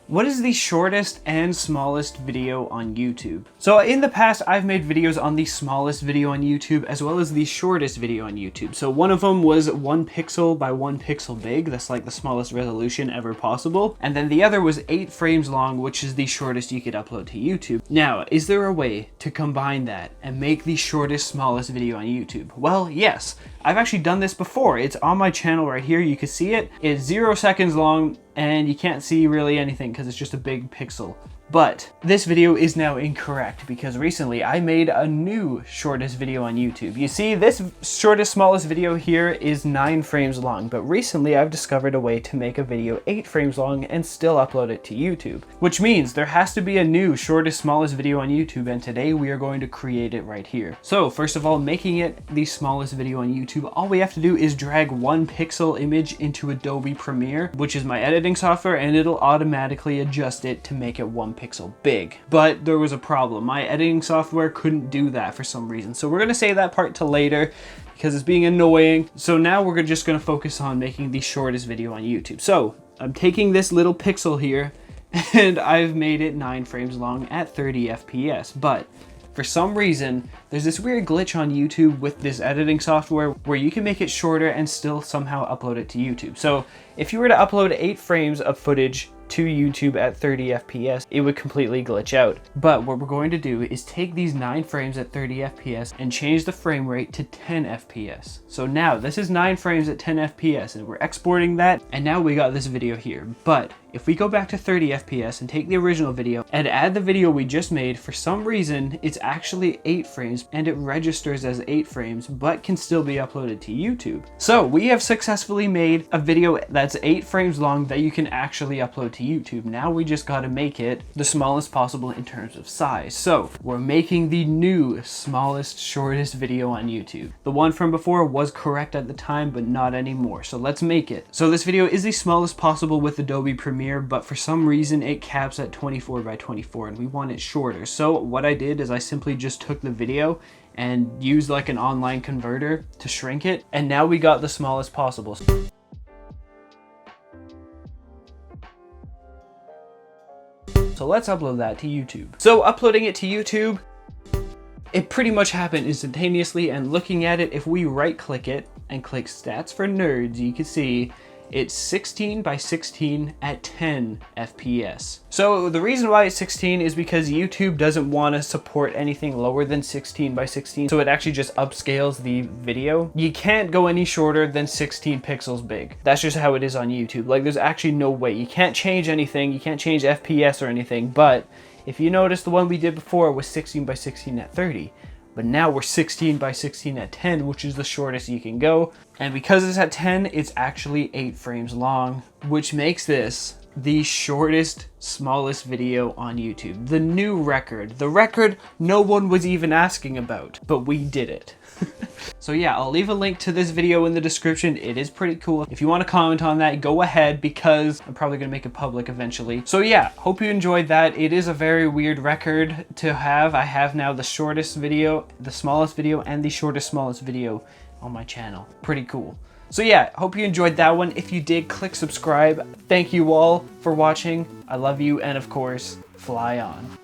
What is the shortest and smallest video on YouTube? So in the past, I've made videos on the smallest video on YouTube as well as the shortest video on YouTube. So one of them was 1 pixel by 1 pixel big. That's like the smallest resolution ever possible. And then the other was 8 frames long, which is the shortest you could upload to YouTube. Now, is there a way to combine that and make the shortest, smallest video on YouTube? Well, yes. I've actually done this before. It's on my channel right here. You can see it. It's 0 seconds long and you can't see really anything because it's just a big pixel. But this video is now incorrect because recently I made a new shortest video on YouTube. You see, this shortest, smallest video here is 9 frames long, but recently I've discovered a way to make a video 8 frames long and still upload it to YouTube, which means there has to be a new shortest, smallest video on YouTube, and today we are going to create it right here. So first of all, making it the smallest video on YouTube, all we have to do is drag 1 pixel image into Adobe Premiere, which is my editing software, and it'll automatically adjust it to make it 1 pixel big. But there was a problem. My editing software couldn't do that for some reason. So we're going to save that part to later because it's being annoying. So now we're just going to focus on making the shortest video on YouTube. So I'm taking this little pixel here and I've made it 9 frames long at 30 FPS. But for some reason, there's this weird glitch on YouTube with this editing software where you can make it shorter and still somehow upload it to YouTube. So if you were to upload 8 frames of footage to YouTube at 30 FPS, it would completely glitch out. But what we're going to do is take these 9 frames at 30 FPS and change the frame rate to 10 FPS. So now this is 9 frames at 10 FPS and we're exporting that, and now we got this video here. But if we go back to 30 FPS and take the original video and add the video we just made, for some reason it's actually 8 frames and it registers as 8 frames but can still be uploaded to YouTube. So we have successfully made a video that's 8 frames long that you can actually upload to YouTube. Now we just got to make it the smallest possible in terms of size. So we're making the new smallest, shortest video on YouTube. The one from before was correct at the time, but not anymore. So let's make it. So this video is the smallest possible with Adobe Premiere, but for some reason it caps at 24 by 24 and we want it shorter. So what I did is I simply just took the video and used like an online converter to shrink it, and now we got the smallest possible. So let's upload that to YouTube. So uploading it to YouTube, it pretty much happened instantaneously, and looking at it, if we right click it and click stats for nerds, you can see it's 16 by 16 at 10 FPS. So the reason why it's 16 is because YouTube doesn't want to support anything lower than 16 by 16. So it actually just upscales the video. You can't go any shorter than 16 pixels big. That's just how it is on YouTube. Like, there's actually no way. You can't change anything. You can't change FPS or anything. But if you notice, the one we did before was 16 by 16 at 30. But now we're 16 by 16 at 10, which is the shortest you can go. And because it's at 10, it's actually 8 frames long, which makes this the shortest, smallest video on YouTube. The new record. The record no one was even asking about, but we did it. So yeah, I'll leave a link to this video in the description. It is pretty cool. If you want to comment on that, go ahead, because I'm probably going to make it public eventually. So yeah, hope you enjoyed that. It is a very weird record to have. I have now the shortest video, the smallest video, and the shortest, smallest video on my channel. Pretty cool. So yeah, hope you enjoyed that one. If you did, click subscribe. Thank you all for watching. I love you, and of course, fly on.